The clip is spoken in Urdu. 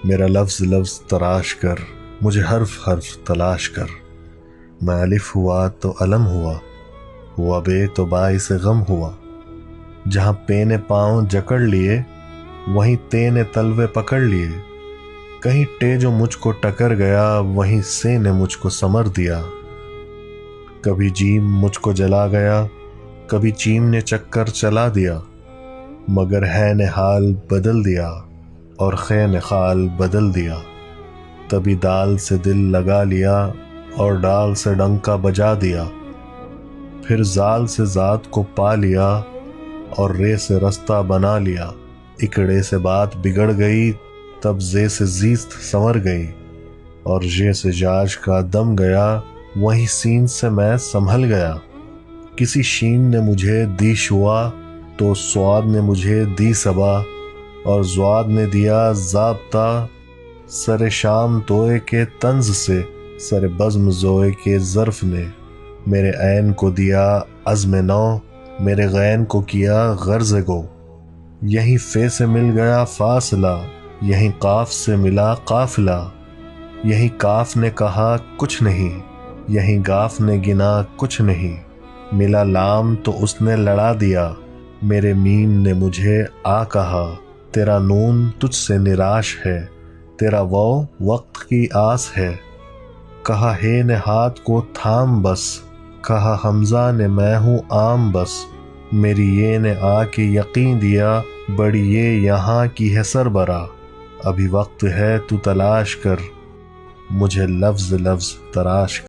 میرا لفظ لفظ تراش کر، مجھے حرف حرف تلاش کر۔ میں الف ہوا تو علم ہوا بے تو باعث غم ہوا۔ جہاں پے نے پاؤں جکڑ لیے، وہیں تے نے تلوے پکڑ لیے۔ کہیں ٹے جو مجھ کو ٹکر گیا، وہیں سے نے مجھ کو سمر دیا۔ کبھی جیم مجھ کو جلا گیا، کبھی چیم نے چکر چلا دیا۔ مگر ہے نے حال بدل دیا، اور خے نے خال بدل دیا۔ تبھی دال سے دل لگا لیا، اور ڈال سے ڈنکا بجا دیا۔ پھر زال سے ذات کو پا لیا، اور رے سے رستہ بنا لیا۔ اکڑے سے بات بگڑ گئی، تب زے سے زیست سنور گئی۔ اور ژے سے جاج کا دم گیا، وہیں سین سے میں سنبھل گیا۔ کسی شین نے مجھے دی شوا، تو سواد نے مجھے دی صبا۔ اور زواد نے دیا ضابطہ، سر شام توئے کے طنز سے، سر بزم زوئے کے ظرف نے۔ میرے عین کو دیا عزم نو، میرے غین کو کیا غرض گو۔ یہیں فے سے مل گیا فاصلہ، یہیں قاف سے ملا قافلہ۔ یہیں کاف نے کہا کچھ نہیں، یہیں گاف نے گنا کچھ نہیں۔ ملا لام تو اس نے لڑا دیا، میرے میم نے مجھے آ کہا۔ تیرا نون تجھ سے نراش ہے، تیرا واو وقت کی آس ہے۔ کہا ہے نے ہاتھ کو تھام بس، کہا حمزہ نے میں ہوں عام بس۔ میری یہ نے آ کے یقین دیا، بڑی یہ یہاں کی ہے سربراہ۔ ابھی وقت ہے تو تلاش کر، مجھے لفظ لفظ تراش کر۔